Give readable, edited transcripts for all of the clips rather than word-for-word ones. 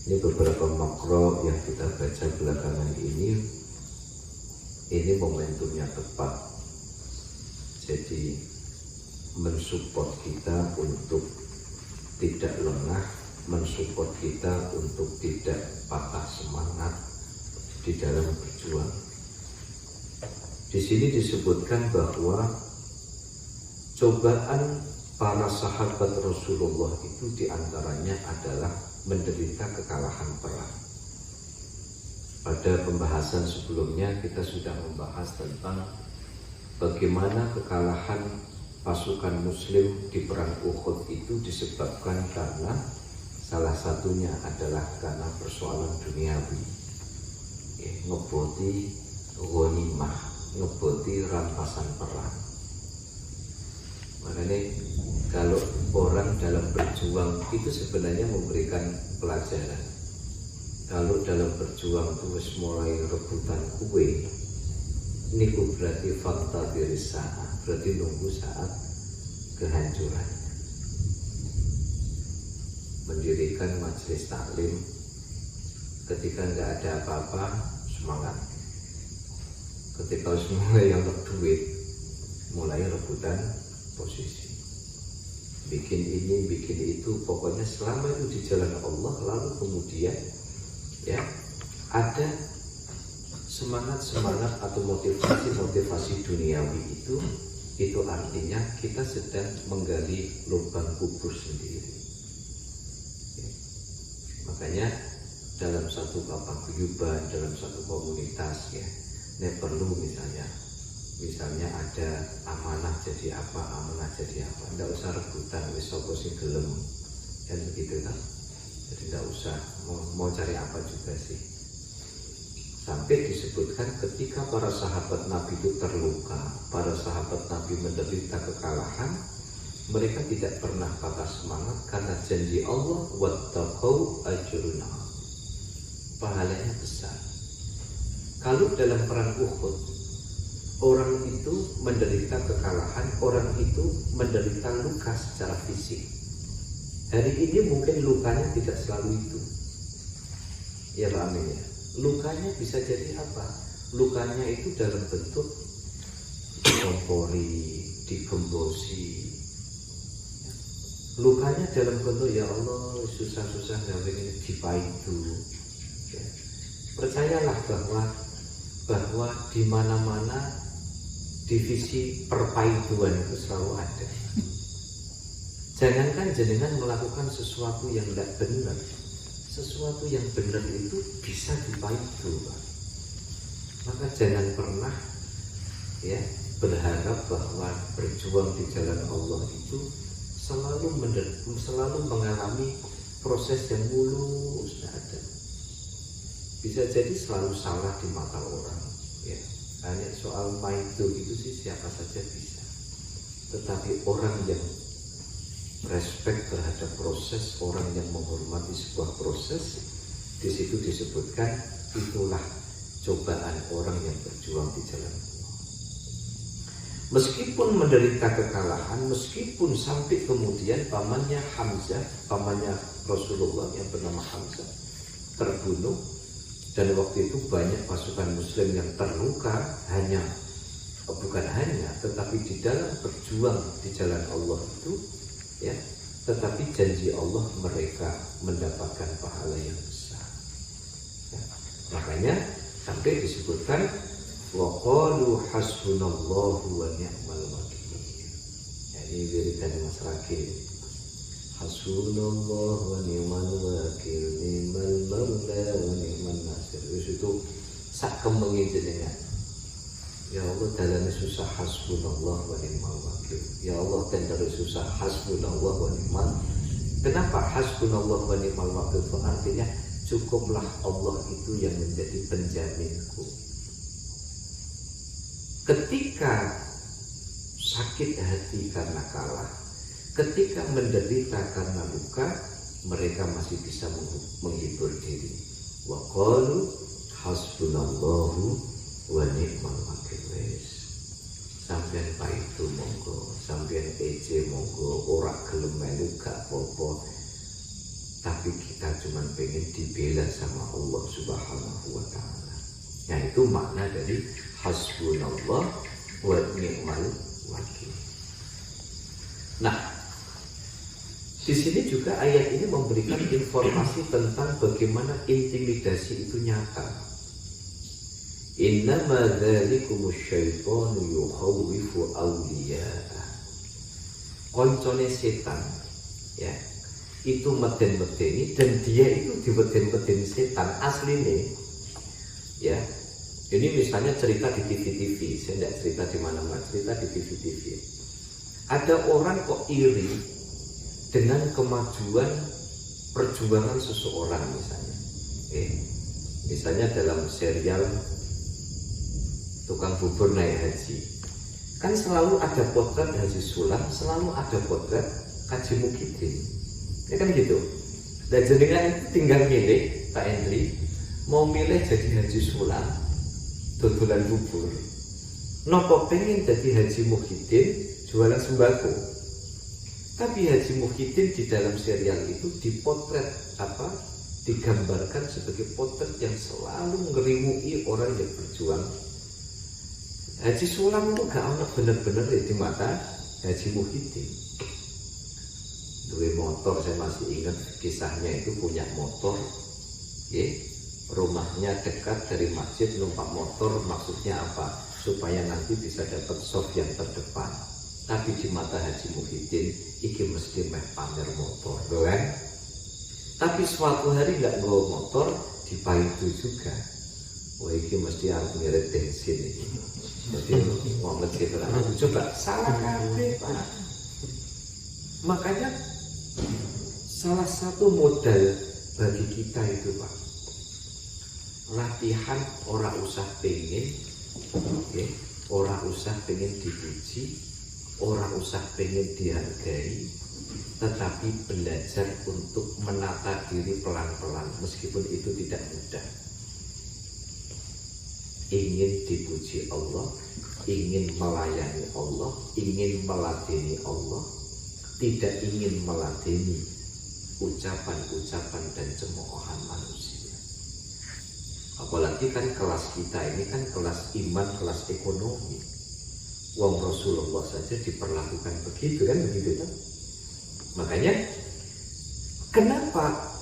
Ini beberapa makro yang kita baca belakangan ini momentumnya tepat. Jadi mensupport kita untuk tidak lengah, mensupport kita untuk tidak patah semangat di dalam berjuang. Di sini disebutkan bahwa cobaan para sahabat Rasulullah itu diantaranya adalah menderita kekalahan perang. Pada pembahasan sebelumnya kita sudah membahas tentang bagaimana kekalahan pasukan muslim di perang Uhud itu disebabkan karena salah satunya adalah karena persoalan duniawi, ngeboti ghanimah, ngeboti rampasan perang. Makanya kalau orang dalam berjuang itu sebenarnya memberikan pelajaran. Kalau dalam berjuang itu mulai rebutan kue, ini berarti fakta saat, berarti nunggu saat kehancuran. Mendirikan majelis taklim ketika nggak ada apa-apa, semangat. Ketika mulai yang duit, mulai rebutan posisi, bikin ini, bikin itu, pokoknya selama itu di jalan Allah. Lalu kemudian ada semangat atau motivasi duniawi itu artinya kita sedang menggali lubang kubur sendiri. Makanya dalam satu paguyuban, dalam satu komunitas ini perlu misalnya ada amanah jadi apa, tidak usah rebutan, wis sapa sing gelem, kan begitu kan? Jadi tidak usah mau cari apa juga sih. Sampai disebutkan ketika para sahabat Nabi itu terluka, para sahabat Nabi menderita kekalahan, mereka tidak pernah patah semangat karena janji Allah, wattaqau ajrun azim. Pahalanya besar. Kalau dalam perang Uhud orang itu menderita kekalahan, orang itu menderita luka secara fisik. Hari ini mungkin lukanya tidak selalu itu. Ya Pak Amin ya. Lukanya bisa jadi apa? Lukanya itu dalam bentuk dikompori, digembosi. Lukanya dalam bentuk ya Allah susah-susah gawe ini dipaidu. Percayalah bahwa di mana-mana divisi perpaiduan itu selalu ada. Jangankan jenengan melakukan sesuatu yang tidak benar, sesuatu yang benar itu bisa dipaidu, Pak. Maka jangan pernah berharap bahwa berjuang di jalan Allah itu selalu mengalami proses yang mulus, tidak ada. Bisa jadi selalu salah di mata orang. Hanya soal maido itu sih siapa saja bisa. Tetapi orang yang respect terhadap proses, orang yang menghormati sebuah proses, di situ disebutkan itulah cobaan orang yang berjuang di jalan Allah. Meskipun menderita kekalahan, meskipun sampai kemudian pamannya Hamzah, pamannya Rasulullah yang bernama Hamzah terbunuh, dan waktu itu banyak pasukan muslim yang terluka, tetapi di dalam berjuang di jalan Allah itu tetapi janji Allah mereka mendapatkan pahala yang besar. Makanya sampai disebutkan wa qalu hasbunallahu wa ni'mal wakil. Ini wiridan Mas Rakil. Hasbunallahu wa ni'mal wakil, ni'mal maula wa ni'mal nasir. Itu sak kemengin jenengan. Ya Allah dalamnya susah, hasbunallah wa ni'mal wakil. Ya Allah tendari susah, hasbunallah wa ni'mal. Kenapa hasbunallah wa ni'mal wakil? Itu artinya cukuplah Allah itu yang menjadi penjaminku. Ketika sakit hati karena kalah, ketika menderita karena luka, mereka masih bisa menghibur diri. Wa qalu hasbunallahu wa ni'mal wakil. Sampeyan paidu monggo, sampeyan ece monggo, ora gelem melu gak apa-apa. tapi kita cuma pengen dibela sama Allah Subhanahu wa Ta'ala. Nah, itu makna dari hasbunallah wa ni'mal wakil. Nah, di sini juga ayat ini memberikan informasi tentang bagaimana intimidasi itu nyata. Innama dzalikumus syaitanu yukhawwifu awliya'ah. Koncone setan, ya, itu meden-medeni, dan dia itu dibeden-medeni setan aslinya, ya. Ini misalnya cerita di TV-TV, saya tidak cerita di mana-mana, cerita di TV-TV. Ada orang kok iri dengan kemajuan perjuangan seseorang misalnya. Misalnya dalam serial Tukang Bubur Naik Haji, kan selalu ada potret Haji Sulam, selalu ada potret Haji Mukhyiddin, ya kan gitu. Dan jenengan itu tinggal milih, Pak Hendri, mau milih jadi Haji Sulam dodolan bubur, nopo pengen jadi Haji Mukhyiddin jualan sembako. Tapi Haji Mukhyiddin di dalam serial itu dipotret digambarkan sebagai potret yang selalu ngerimui orang yang berjuang. Haji Sulam itu gak ada bener-bener di mata Haji Mukhyiddin. Dua motor, saya masih ingat kisahnya, itu punya motor, ya, rumahnya dekat dari masjid, numpak motor, maksudnya apa? Supaya nanti bisa dapat soft yang terdepan. Tapi di mata Haji Mukhyiddin, iki mesti meh pamer motor, kan? Tapi suatu hari nggak bawa motor, dipaitu juga. Wah, iki mesti harus ngirit bensin ini. Jadi mau masjid orang, coba salah kabeh, Pak. Makanya salah satu modal bagi kita itu, Pak, latihan orang usah pengen, okay? Orang usah pengen dipuji, orang usah pengen dihargai, tetapi belajar untuk menata diri pelan-pelan meskipun itu tidak mudah. Ingin dipuji Allah, ingin melayani Allah, ingin meladeni Allah, tidak ingin meladeni ucapan-ucapan dan cemoohan manusia. Apalagi kan kelas kita ini kan kelas iman, kelas ekonomi. Wong Rasulullah saja diperlakukan begitu kan, begitu kan? Makanya kenapa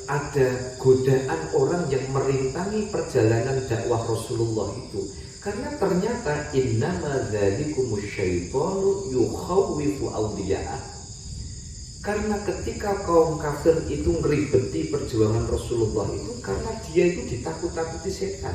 ada godaan orang yang merintangi perjalanan dakwah Rasulullah itu? Karena ternyata innama dzalikumus syaitanu yukhawwifu awliya'ah. Karena ketika kaum kafir itu ngeribeti perjuangan Rasulullah itu, karena dia itu ditakut-takuti setan.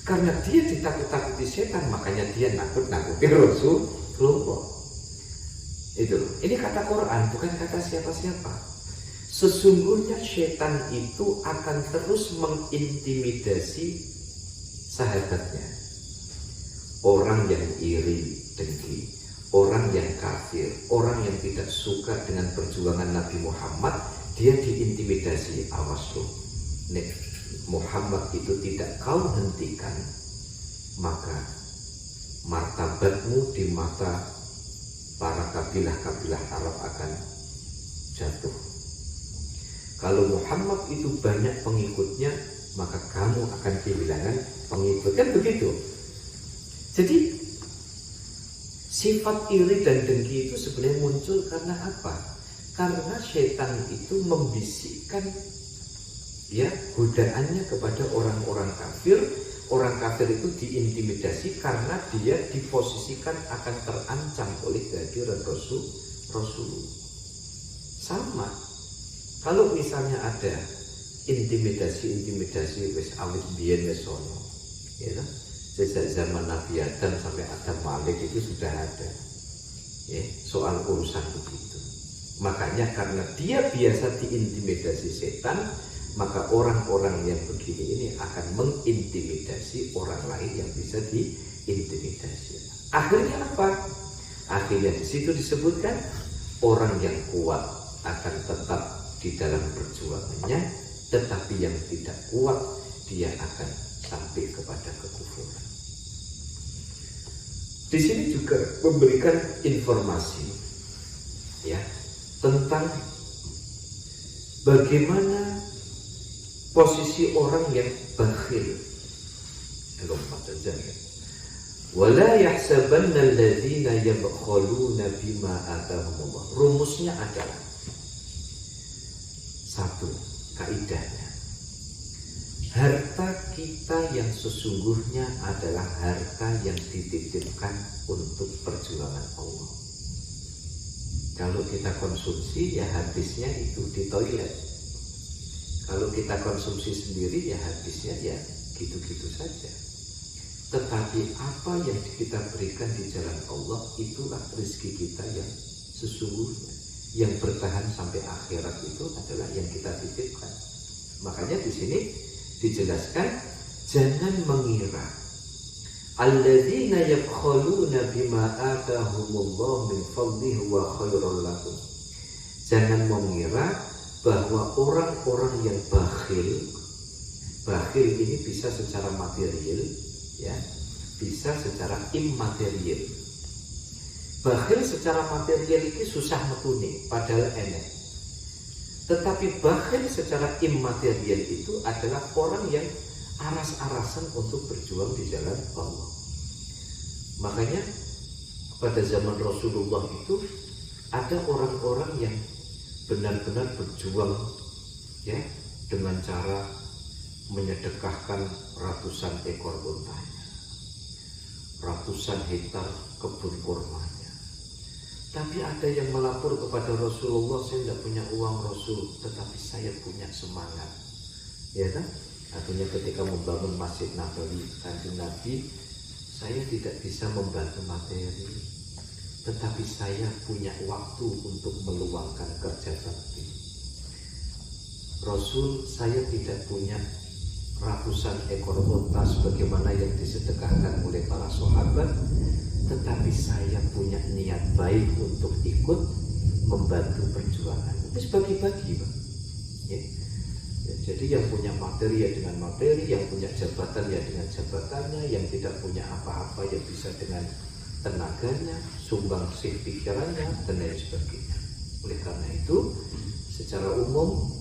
Karena dia ditakut-takuti setan, makanya dia nakut-nakuti Rasulullah. Itu, ini kata Quran, bukan kata siapa-siapa. Sesungguhnya setan itu akan terus mengintimidasi sahabatnya. Orang yang iri, dengki, orang yang kafir, orang yang tidak suka dengan perjuangan Nabi Muhammad, dia diintimidasi. Awas loh, nek Muhammad itu tidak kau hentikan, maka martabatmu di mata para kabilah-kabilah Arab akan jatuh. Kalau Muhammad itu banyak pengikutnya, maka kamu akan kehilangan pengikut. Kan begitu. Jadi sifat iri dan dengki itu sebenarnya muncul karena apa? Karena setan itu membisikkan, ya, godaannya kepada orang-orang kafir. Orang kafir itu diintimidasi karena dia diposisikan akan terancam oleh kehadiran Rasulullah. Sama, kalau misalnya ada intimidasi wis awit biyen wis ono, ya, sejak zaman Nabi Adam sampai Adam Malik itu sudah ada, ya, soal urusan begitu. Makanya karena dia biasa diintimidasi setan, maka orang-orang yang begini ini akan mengintimidasi orang lain yang bisa diintimidasi. Akhirnya apa? Akhirnya di situ disebutkan orang yang kuat akan tetap di dalam perjuangannya, tetapi yang tidak kuat dia akan sampai kepada kekufuran. Di sini juga memberikan informasi, ya, tentang Bagaimana posisi orang yang bakhil? Lompat saja ya. Wala yahsabanna alladhina yabkhuluna bima atahumullah. Rumusnya adalah satu, kaidahnya. Harta kita yang sesungguhnya adalah harta yang dititipkan untuk perjuangan Allah. Kalau kita konsumsi ya habisnya itu di toilet. Kalau kita konsumsi sendiri ya habisnya ya gitu-gitu saja. Tetapi apa yang kita berikan di jalan Allah itulah rezeki kita yang sesungguhnya. Yang bertahan sampai akhirat itu adalah yang kita titipkan. Makanya di sini dijelaskan jangan mengira alladzina yabkhuluna bima atahumullah min fadlihi wa khairul lahum. Jangan mengira bahwa orang-orang yang bakhil ini bisa secara material ya, bisa secara immaterial. Bakhil secara material ini susah metune padahal enak. Tetapi bakhil secara immaterial itu adalah orang yang aras-arasan untuk berjuang di jalan Allah. Makanya pada zaman Rasulullah itu ada orang-orang yang benar-benar berjuang ya dengan cara menyedekahkan ratusan ekor untanya, ratusan hektar kebun kurmanya. Tapi ada yang melapor kepada Rasulullah, saya tidak punya uang Rasul, tetapi saya punya semangat. Ya kan? Artinya ketika membangun Masjid Nabawi, Kanjeng Nabi, saya tidak bisa membantu materi, tetapi saya punya waktu untuk meluangkan kerja bakti. Rasul, saya tidak punya ratusan ekor unta sebagaimana yang disedekahkan oleh para sahabat, tetapi saya punya niat baik untuk ikut membantu perjuangan. Terus bagi-bagi, Pak. Ya. Ya, jadi yang punya materi ya dengan materi, yang punya jabatan ya dengan jabatannya, yang tidak punya apa-apa ya bisa dengan tenaganya, sumbangsih pikirannya, dan lain sebagainya. Oleh karena itu, secara umum,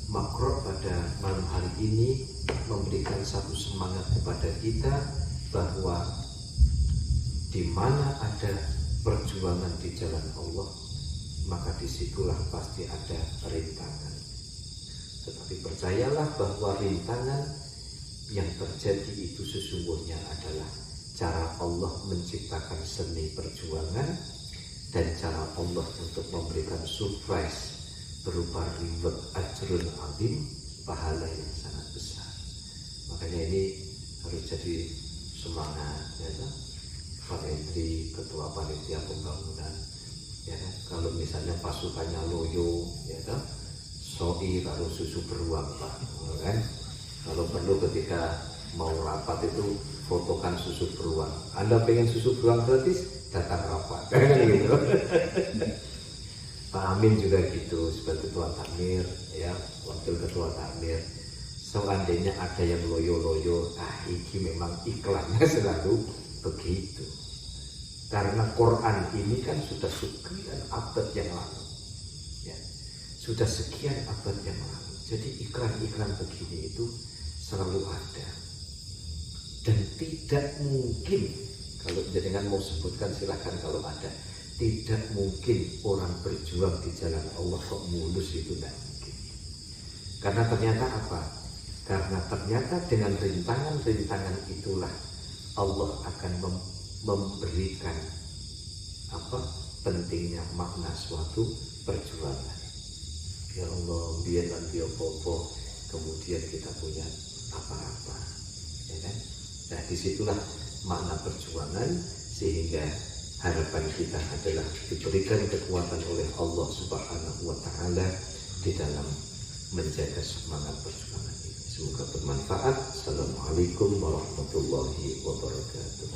Makro pada malam hari ini memberikan satu semangat kepada kita bahwa di mana ada perjuangan di jalan Allah, maka disitulah pasti ada rintangan. Tetapi percayalah bahwa rintangan yang terjadi itu sesungguhnya adalah cara Allah menciptakan seni perjuangan dan cara Allah untuk memberikan surprise berupa reward ajrun azim, pahala yang sangat besar. Makanya ini harus jadi semangat ya kan? Pak Menteri, Ketua Panitia Pembangunan ya kan? Kalau misalnya pasukannya loyo ya kan? Soi kalau susu beruang Pak ya kan? Kalau perlu ketika mau rapat itu fotokan susu beruang. Anda pengen susu beruang gratis, datang rapat gitu. Pak Amin juga gitu sebagai ketua takmir ya, wakil ketua takmir. Seandainya ada yang loyo-loyo, ini memang iklannya selalu begitu. Karena Quran ini kan sudah sekian abad yang lalu, ya, sudah sekian abad yang lalu. Jadi iklan-iklan begini itu selalu ada dan tidak mungkin, kalau jenengan mau sebutkan silahkan kalau ada. Tidak mungkin orang berjuang di jalan Allah kok mulus, itu tidak mungkin. Karena ternyata apa? Karena ternyata dengan rintangan-rintangan itulah Allah akan memberikan apa pentingnya makna suatu perjuangan. Ya Allah, biar nanti opo-opo kemudian kita punya apa-apa, ya kan? Nah disitulah makna perjuangan, sehingga harapan kita adalah diberikan kekuatan oleh Allah Subhanahu wa Ta'ala di dalam menjaga semangat perjuangan ini. Semoga bermanfaat. Assalamualaikum warahmatullahi wabarakatuh.